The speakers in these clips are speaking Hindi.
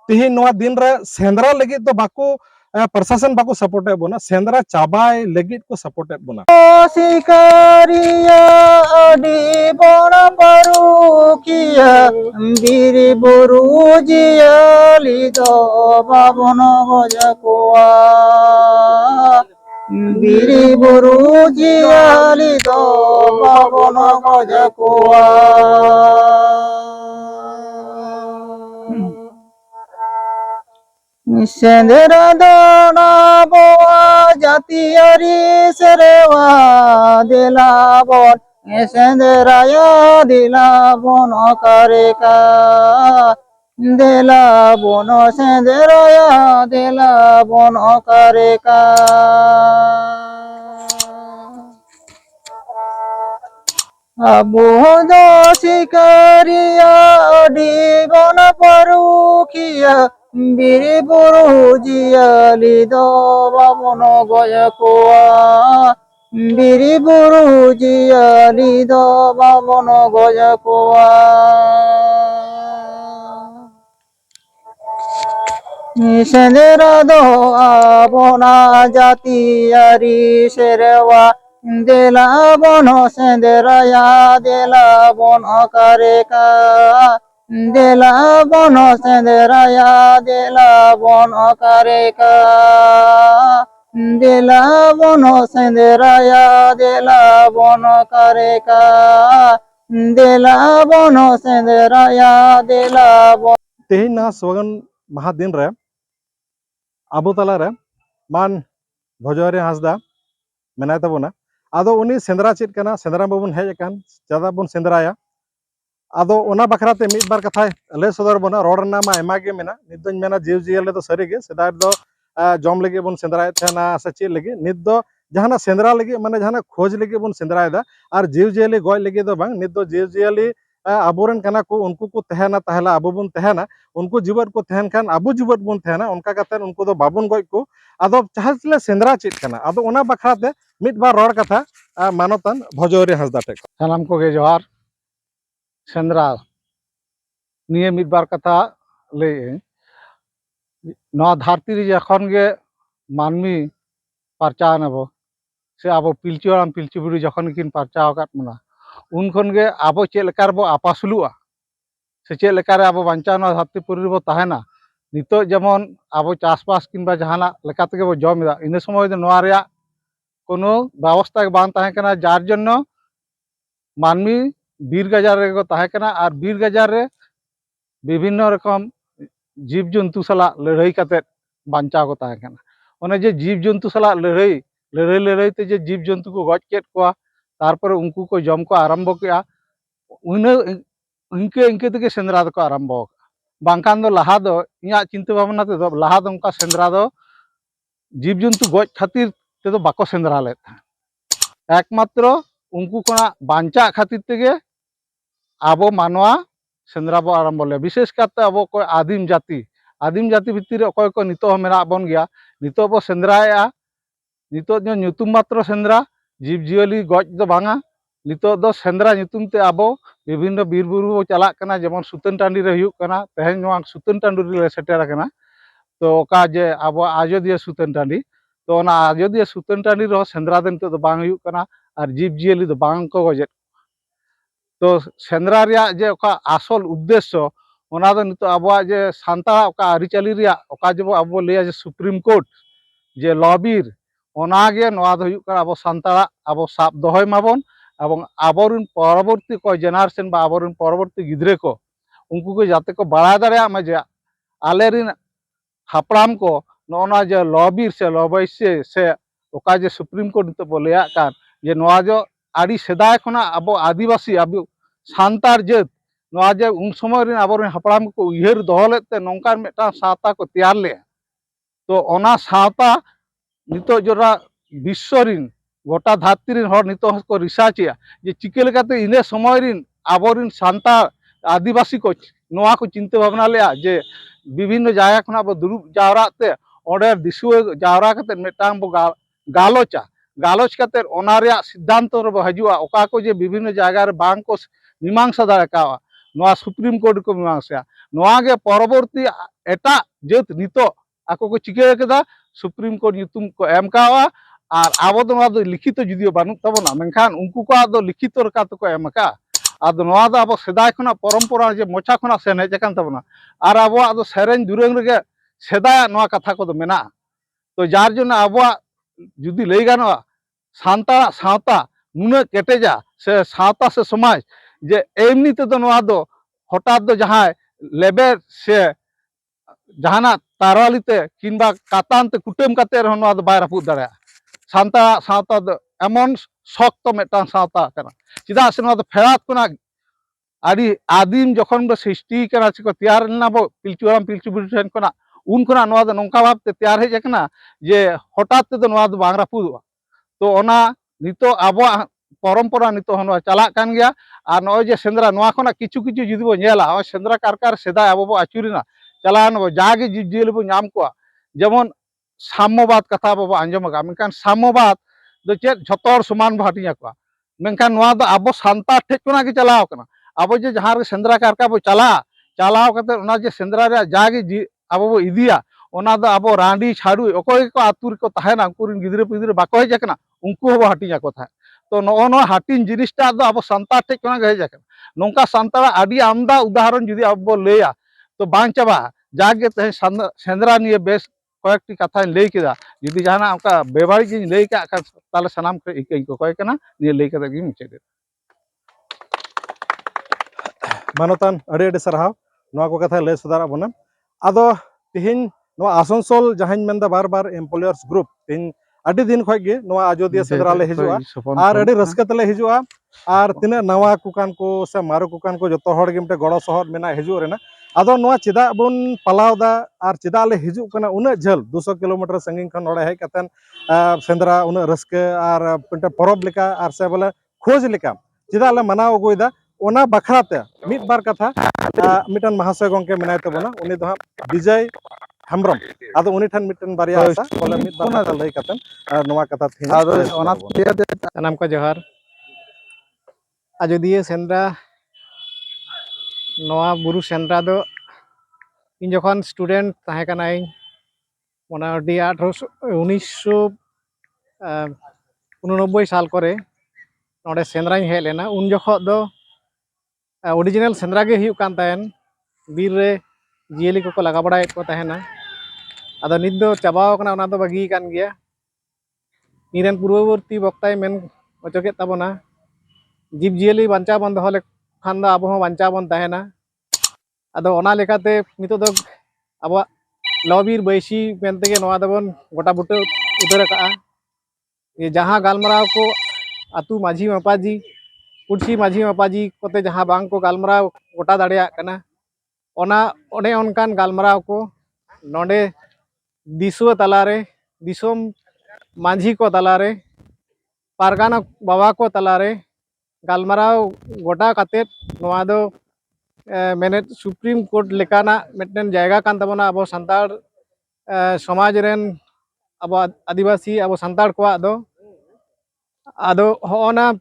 तिहिन नोआ दिन रे सेंद्रा लगी तो बाको प्रशासन बाको सपोर्ट बोना सेंद्रा चाबाय लगी को सपोर्ट बोना शिकारिया अडी बन परुकिया बीर बुरु जियाली दो बाबन गजकुआ बीर बुरु जियाली दो बाबन गजकुआ सेंद्रा दोना बोआ जातियारी सेरेवा दिला बोन सेंद्राया दिला बोन करेका दिला बोन सेंद्राया दिला बोन करेका अबो दो शिकारिया अडी बन परुखिया बीर बुरु जियाली दो बाबन गजकुआ बीर बुरु जियाली दो बाबन गजकुआ सेंद्रा दो आबना जातियारी सेरेवा दिला बन सेंद्राया दिला बन करेका दिला बन सेंद्राया दिला बन करेका दिला बन सेंद्राया दिला बन करेका दिला बन सेंद्राया दिला बन तिहिन ना स्वगन महादिन रे अबो तला रे मान भोजरी हांसदा मेनाय तबोना आदो उनी सेंद्रा चेत कना सेंद्रा बाबन हेज अकान ज्यादा बन सेंद्राया आदो ओना बखराते मिद बार कथा ले सदर बना रोड ना मा एमा गे मेना नित दोñ मेना जीव जियले तो सरी गे सेदाय दो जम लगे बन सेंद्राय थेना से चे लगे नित दो जहाना सेंद्रा लगे माने जहाना खोज लगे बन सेंद्राय दा और जीव जियले गय लगे दो बांग नित दो जीव जियले आबोरन कना को उनको को तहना तहला आबो बन तहना उनको जीवन को तहन खान आबो जीवन बन तहना उनका कते उनको दो बाबन गय को आदो चाहले सेंद्रा चेत कना आदो ओना बखराते मिद बार रोड कथा मानतन भोजरी हांसदा टेक सानाम को गे जोहार सेंद्रा निये मिद बार कथा ले धरती रे जखन गे मानमी परचा नबो से अब पिलचु आराम पिलचु बुढ़ी जखन किन परचा अकात मना उन खन गे अब चेक लेकार बो आपासुलुआ से चेक लेकार अब बांचा ना धरती पुरी बो तहना नितो जेमन अब चासबास किंबा जहाना लेकाते बो जमेदा इन समय दो नोआ रेया कोनो व्यवस्था के बांग ताहे कना जार जन्नो मानमी बीर गाजार रे को ताहे कना और बीर गाजार रे विभिन्न रकम जीव जंतु सला लड़ाई काते बांचा को ताहे कना ओने जे जीव जंतु सला लड़ाई ते जे जीव जंतु को गज केत कोआ तारपर उनको को जम को आरंभ किया उन इनके इनके तके सेंद्रा को आरंभ बांकान दो लहा दो इया चिंता भावना ते दो लहा दो उनका सेंद्रा दो जीव जंतु गज खातिर ते दो बाको सेंद्रा ले एकमात्र उनको कोना बांचा खातिर तेगे आबो मानवा सेंद्रा बो आरंभ ले विशेष करते अब को आदिम जाति भितर अकय को नितो मेना बन गया नितो बो सेंद्राया नितो जो ᱧᱩᱛᱩᱢ मात्र सेंद्रा जीव जियली गज दो बांगा नितो दो सेंद्रा ᱧᱩᱛᱩᱢ ते आबो विभिन्न बीर बुरु बो चला कना जेमन सुतन टांडी रे हुयुक कना तेहेन नोआ सुतन टांडी रे सेटेर कना तो ओका जे आबो आजोदिया सुतन टांडी तो ओना आजोदिया सुतन टांडी रे सेंद्रा दे नितो दो बांग हुयुक कना और जीव जियली दो बांग को गजे तो सेंद्रा रिया जे ओका आसल उद्देश्य ओना दो नितो आबो जे सांता ओका आरिचाली रिया ओका जे आबो लेया जे सुप्रीम कोर्ट जे लॉबीर ओनागे नोआ दो हुयुक कना आबो सांता आबो साब दोहय माबन एवं आबोरिन परवर्ती को जेनारेशन बा आबोरिन परवर्ती गिद्रे को उनको को जाते को बड़ा दाड़े मा जे आलेरिन हापड़ाम को नोना जे लॉबीर से लॉबैसे से ओका जे सुप्रीम कोर्ट नितो बो लेया कान जे नोआ जो आड़ी सेदाय खना आबो आदिवासी आबो सांतार जात नोआ जे उन समय रिन आबोरिन हापड़ाम को उयहर दोहलेते नोंकान मेटा सावता को तैयार ले तो ओना सावता नितो जोरा विश्वरिन गोटा धरती रिन हर नितो को रिसर्च जे चिके लेकाते इने समय रिन आबोरिन सांतार आदिवासी को नोआ को चिंता भावना ले जे विभिन्न जायगा खना बो दुरुब जावराते ओडे दिसुए जावरा कते मेटांग बो गालोचा गालोच कते ओना रे सिद्धांत रे हजुआ ओका को जे विभिन्न जायगा रे बांग को मीमांसा दाड़ा का नोआ सुप्रीम कोर्ट को मीमांसा नोआ गे परवर्ती एटा जेत नितो ako ko चिका केदा supreme court nyutum ko em kawa ar abo do noa do लिखित जुदियो बानुक ताबोना मेनखान उनकु को आदो लिखित रका तो को एम का आदो नोa do abo सेदाय खना परम्परा जे मोचा खना सेन हेज कान ताबोना आर abo आदो सेरेन दुरंग रगे सेदाय नोa कथा को दो मेना तो जार जोन abo जुदी लई गानोa सान्ता सावता नुना केटेजा से सावता से समाज जे एमनी ते दो नोa दो हठात दो जहां लेबे से जहाना तारवालीते किंबा कातानते कुटुम काते रहो नोa दो बाय रापुद दाड़ा सान्ता सावता दो एमन शक्त मेटान सावता कना चिदा से नोa दो फेरात कना आदि आदिम जखन दो सृष्टि कना से को तैयार लेना बो पिलचुराम पिलचु बुढ़ी ठेन कना उन कना नोa दो नोंका भाबते तैयार हेज कना जे हठात ते दो नोa दो बांग रापुदवा तो ओना नितो आबो परम्परा नितो नोa चला कान गया और नोय जे सेंद्रा नोa खना किछु किछु जुदी बो नेला ओ सेंद्रा कारकार सेदा आबो बो आचुरिना चलान बो जागे जीव जियल बो नाम को जेमन साम्यवाद कथा बो आंजम गा मेनखान साम्यवाद दो चेत झतर समान भाटिया को मेनखान नोa दो आबो सान्तार ठेक कोना के चलाव कना आबो जे जहां सेंद्रा कारका बो चलाव कते ओना जे सेंद्रा रे जागे आबो बो इदिया ओना दो आबो रांडी छाड़ू ओकोय को आतुर को ताहेना उनकुरिन गिद्रे पिद्रे बाको हेज कना उनको हो हाटिया को था तो नो नो हाटिन जिनिसटा दो आबो सान्तार ठेक कोना के हेज कना नोंका सान्तारा आदि आमदा उदाहरण जुदी आबो लेया तो बांग चाबा जागे ते सेंद्रा निये बेस कयेकटी कथा लई केदा जुदी जहाना उनका बेबाड़ी जिन लई का ताले सनाम के इकई को कय कना निये लई कदा गी मुचे मानतान अड़े अड़े सरहाव नोआ को कथा लय सदारा बना आदो तिहिन नोआ आसनसोल जहां मेंदा बार बार एम्प्लॉयर्स ग्रुप तिहिन अड़ी दिन खय गे नोआ अयोध्या सेंद्रा ले हिजुआ आर अड़ी रस्का तले हिजुआ आर तिना नवा कुकान को से मारो कुकान को जतो हड़ गे मटे गड़ो सहर मेना हिजु रेना आदो नोआ चिदा बन पालावदा आर चिदा ले हिजु कना उना झल 200 किलोमीटर संगिन खन नोडे हेज कतन सेंद्रा उना रस्का आर मटे परब लेका आर से बोले खोज लेका चिदा ले मनाव अगुइदा ओना बखराते मिट बार कथा मिटन महाशय गंके मेनाय तबना उनी दो विजय हेम्ब्रम आदो उनी ठन मिटन बारिया आसा बोले मिट बार कथा लई कतन नोआ कथा थी आदो ओना सनाम को जोहार अयोध्या सेंद्रा नोआ बुरु सेंद्रा दो इन जखन स्टूडेंट ताहे कनाई ओना 1989 साल करे नोडे सेंद्रा हेज लेना उन जखो दो ओरिजिनल सेंद्रा गे हुयु कान तायन बीर रे जियली को लगा बड़ा को ताहेना आदो नित दो चाबाव कना ओना दो बागी कान गया इरेन पूर्ववर्ती वक्ताय मेन ओचोके ताबोना जीव जियली बांचा बन दो ले खान दो आबो बांचा बन ताहेना आदो ओना लेकाते नितो दो आबो लॉबीर बैसी मेनते गे नोआ दबन गोटा बुटे उतर का ये जहां गालमराव को आतु माझी मापाजी कुर्सी माझी मापाजी कोते जहां बांग को गालमराव गोटा दाड़िया कना ओना ओने ओनकान गालमराव को नोडे दिसो तलारे दिसोम माझी को तलारे पारगाना बाबा को तलारे गालमराव गोटा काते नोआ दो मेने सुप्रीम कोर्ट लेकाना मिटन जायगा कान तबना अब संताड़ समाज रेन अब आदिवासी अब संताड़ को आदो आदो होना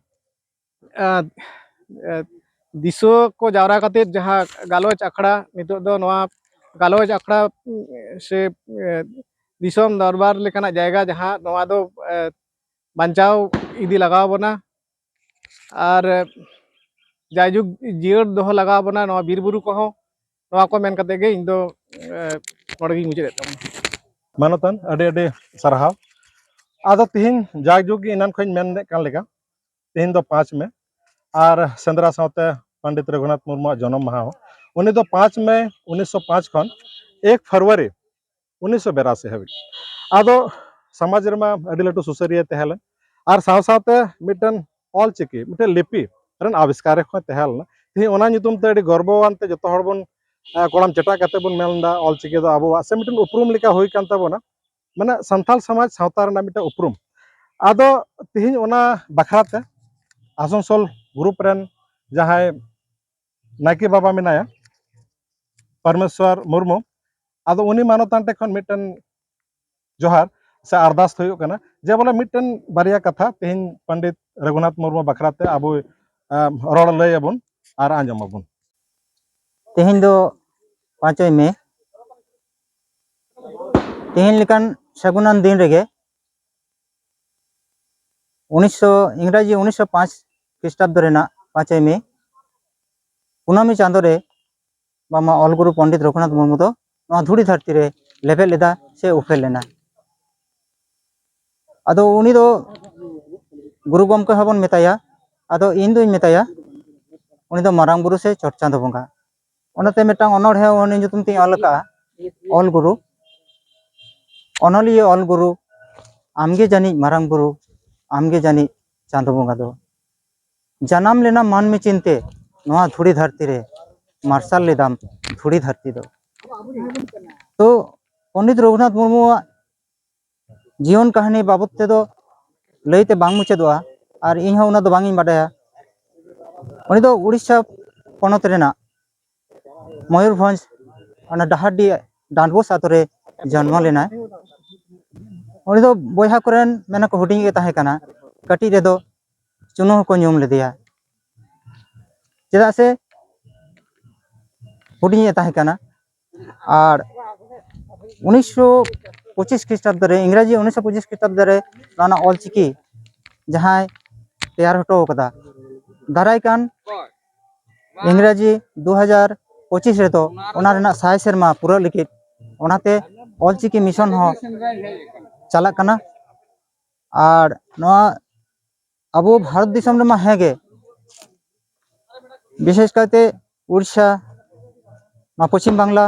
दिसो को जावरा काते जहां गालोच अखड़ा नितो दो नोआ गालोच अखड़ा से दिसोम दरबार लेकाना जायगा जहां नोआ दो बांचाव इदी लगाव बना और जायजुग जियर दोह लगा बना नोआ बीरबुरु को हो नोआ को मेन कते गे इन दो नोडगी मुचे मानतान अड़े अड़े सरहाव आदो तिहिन जायजुग इनान खन मेन कान लेका तिहिन दो 5 में और सेंद्रा सावते पंडित रघुनाथ मुर्मू जन्म माह उनी दो 5 मई 1905 खन 1 फरवरी 1982 हाबी आदो समाज रमा अड़ी लटू सुसरिया तहल और साव सावते मिटन ऑल चिकी मिटन लिपि रन आविष्कार खो तहल ती ओना नितुम ते अड़ी गर्ववान ते जतो हर बन कोड़ाम चटा कते बन मेलदा ऑल चिकी दो आबो से मिटन उपरुम लेका होई कान ताबोना माने संथाल समाज सावता रना मिटन उपरुम आदो तिहिन ओना बखराते आसनसोल ग्रुप रन जहां नायके बाबा मेनाया परमेश्वर मुर्मू आदो उनी मानतान टे खन मिटन जोहार से अरदास होयो कना जे बोले मिटन बारिया कथा तिहिन पंडित रघुनाथ मुर्मू बखराते आबो रोड लय अबन और आंजम अबन तेहिन दो 5 मई तेहन लेकान सगुनान दिन रेगे 1900 इंग्राजी 1905 ख्रीष्टाब्द रेना 5 मे कुनामी चांदो रे बामा ऑलगुरु पंडित रघुनाथ मुर्मू दो नवा धुड़ी धरती रे लेबे लेदा से उफे लेना आदो उनी दो गुरु गमके हबन मेताया आदो इन दोई मेताया उनी दो मारांग बुरु से चोट चांदो बंगा ओनाते मेटांग अनोड़ है उनी जुतुम ती अलका ऑल गुरु अनलिए ऑल गुरु आमगे जानी मारांग बुरु आमगे जानी चांदो बंगा दो जनाम लेना मान में चिंते नवा धुड़ी धरती रे मार्शल लेदाम धुड़ी धरती दो तो पंडित रघुनाथ मुर्मू जीवन कहानी बाबत ते दो लईते बांग मुचादोआ और इन उना दो बांग बाडाया उनी दो उड़ीसा पनत रेना मयूरभंज अना डाहाडी डांडबोस आतरे जन्म लेना उनी दो बयहा कोरेन मेना को हुडिंग ताहे काना कटी रे दो चुनो को ᱧᱩᱢ लेदिया चेदा से हुडिंग ताहे काना और 1925 ख्रीष्टाब्द रे इंग्राजी 1925 ख्रीष्टाब्द रे नाना ऑलचिकी जहां तैयार हटो कदा दाराय कान इंग्राजी 2025 रे तो ओना रेना 100 सेरमा पूरा लिखित ओनाते ऑलचिकी मिशन हो चला कना और नवा अब भारत दिसम रे मा हेगे विशेष करते उड़ीसा ना पश्चिम बांग्ला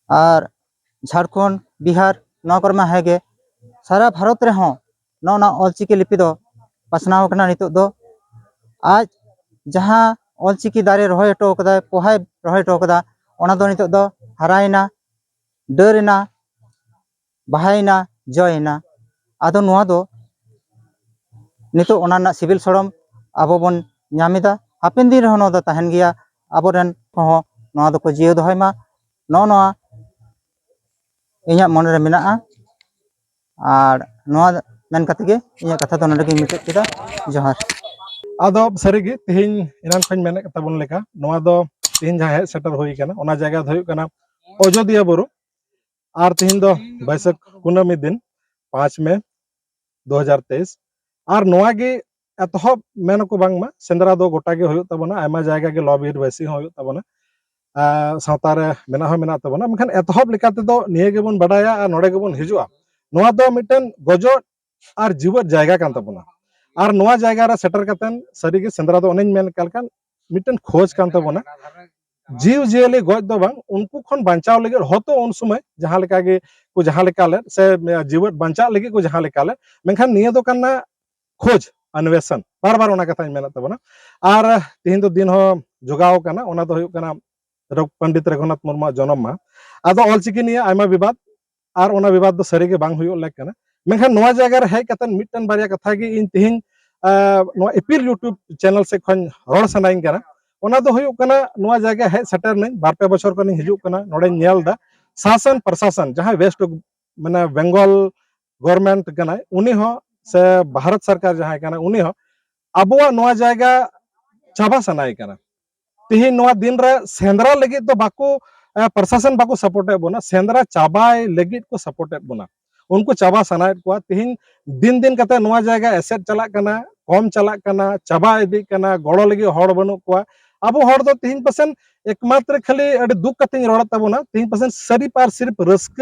और झारखंड बिहार नवा कर मा हेगे सारा भारत रे हो ना ऑलचिकी लिपि दो पासनाव कना नितो दो आज जहां ऑलचिकी दारे रहोय हटो कदा पोहाय रहोय हटो कदा ओना दो नितो दो हरायना डरेना बाहायना जयना आदो नोआ दो नितो ओना ना सिविल सड़म आबो बन ᱧᱟᱢᱮᱫᱟ हापेन दिन रहो नो तहन गया आबोरेन को नोआ दो को जियो दोहय मा नोआ इᱧᱟᱜ मन रे मेनाआ और नोआ मेन कते गे इᱧᱟᱜ कथा तो नडे गे मिटे केदा जोहार आदो सरीगे तिहिन इनान खन मेने कथा बन लेका नोआ दो तिहिन जहां हेड सेटर होई kana ओना जगह होय kana अयोध्या बुरु और तिहिन दो बैसाख कुनामी दिन 5 मई 2023 और नोआ गे एतहब मेन को बांगमा सेंद्रा दो गोटा गे होय तबना आयमा जायगा गे लॉबीर वैसी होय तबना सावता रे मेना हो मेना तबना मेखान एतहब लेकाते दो निये गे बन बडाया और नोडे गे बन हिजुआ नोआ दो मिटन गजो और जीवत जायगा कान तबना और नोआ जायगा रे सेटर कतन सरीगे सेंद्रा दो ओनेन मेन कालकान मिटन खोज कान तबना जीव जियले गज दो बांग उनको खन बांचाव लगे होतो उन समय जहां लेका गे को जहां लेका ले से जीवत बांचा लगे को जहां लेका ले मेखान निये दो काना खोज अन्वेषण बार बार ओना कथा मेना तबना और तिहिन दो दिन हो जोगाव काना ओना दो हुयुक काना पंडित रघुनाथ मुर्मू जन्म मा आदो ऑलचिकी निये आयमा विवाद और ओना विवाद दो सरीगे बांग हुयुक लेक काना मेखान नोआ जायगा रे हेज कतन मिटन बारिया कथा गे इन तिहिन नोआ एपील यूट्यूब चैनल से खन रोड सनाइन काना ओना दो हुयुक काना नोआ जायगा हेज सेटर नहीं बार पे बछर कनी हिजुक काना नोडे नेल दा शासन प्रशासन जहां वेस्ट माने बेंगल गवर्नमेंट काना उनी हो से भारत सरकार जहां काना उनी हो अबुआ नोआ जायगा चाबा सनाय काना तिहिन नोआ दिन रे सेंद्रा लगी तो बाको प्रशासन बाको सपोर्ट बोना सेंद्रा चाबाय लगी को सपोर्ट बोना उनको चाबा सनाय को तिहिन दिन कते नोआ जायगा एसेट चला काना कम चला काना चाबा इदी काना गड़ो लगी हड़ बनु को अब हड़ दो तिहिन पसन एकमात्र खाली अडी दुख कते रोड़ा तबना तिहिन पसन सरी पार सिर्फ रस्क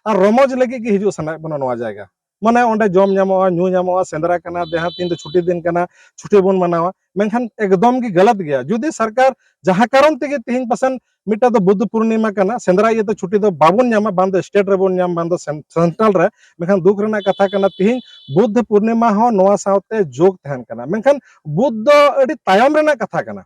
और रमज लगी के हिजु सनाय बना नोआ जायगा माने ओंडे जम ᱧᱟᱢᱚᱜᱼᱟ ᱧᱩ ᱧᱟᱢᱚᱜᱼᱟ सेंद्रा काना जहां तीन तो छुट्टी दिन काना छुट्टी बन मनावा मेनखान एकदम की गलत गया जुदी सरकार जहां कारण तेगे तिहिन पसन मिटा तो बुद्ध पूर्णिमा काना सेंद्रा ये तो छुट्टी तो बाबुन ᱧᱟᱢᱟ बांध स्टेट रे बोन ᱧᱟᱢ बांध सेंट्रल रे मेनखान दुख रेना कथा काना तिहिन बुद्ध पूर्णिमा हो नोआ सावते जोग तहन काना मेनखान बुद्ध अडी तायम रेना कथा काना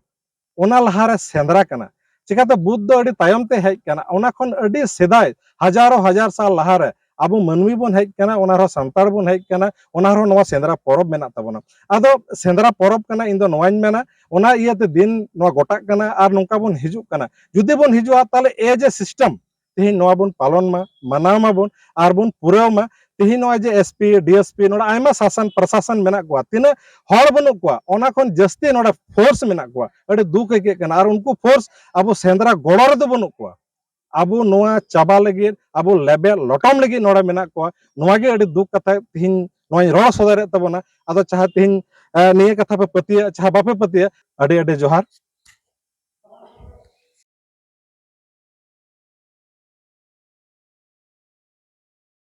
ओना लहारे सेंद्रा काना चिकाते बुद्ध अडी तायम ते हेज काना ओना खन अडी सेदाय हजारों हजार साल लहारे अब मनवी बन हेज काना ओना रो संतार बन हेज काना ओना रो नोआ सेंद्रा परब मेना तबना आदो सेंद्रा परब काना इन दो नोआइन मेना ओना इयाते दिन नोआ गोटा काना और नोंका बन हिजुक काना जुदी बन हिजुआ ताले एज ए सिस्टम तिहिन नोआ बन पालन मा मनाव मा बन और बन पुराव मा तिहिन नोआ जे एसपी डीएसपी नोडा आयमा शासन प्रशासन मेना को तिना हड़ बनु को ओना खन जस्ती नोडा फोर्स मेना को अडे दुख के काना और उनको फोर्स अब सेंद्रा गड़ो रे दो बनु को ᱟᱵᱚ ᱱᱚᱣᱟ ᱪᱟᱵᱟ ᱞᱟᱹᱜᱤᱫ ᱟᱵᱚ ᱞᱮᱵᱮᱞ ᱞᱚᱴᱚᱢ ᱞᱟᱹᱜᱤᱫ ᱱᱚᱰᱮ ᱢᱮᱱᱟᱜ ᱠᱚᱣᱟ ᱱᱚᱣᱟ ᱜᱮ ᱟᱹᱰᱤ ᱫᱩᱠ ᱠᱟᱛᱷᱟ ᱛᱤᱦᱤᱧ ᱱᱚᱣᱟᱧ ᱨᱚᱲ ᱥᱚᱫᱚᱨᱮᱫ ᱛᱟᱵᱚᱱᱟ ᱟᱫᱚ ᱪᱟᱦᱟ ᱛᱤᱦᱤᱧ ᱱᱤᱭᱟᱹ ᱠᱟᱛᱷᱟ ᱯᱮ ᱯᱟᱹᱛᱭᱟᱹᱜ ᱪᱟᱦᱟ ᱵᱟᱯᱮ ᱯᱟᱹᱛᱭᱟᱹᱜ ᱟᱹᱰᱤ ᱟᱹᱰᱤ ᱡᱚᱦᱟᱨ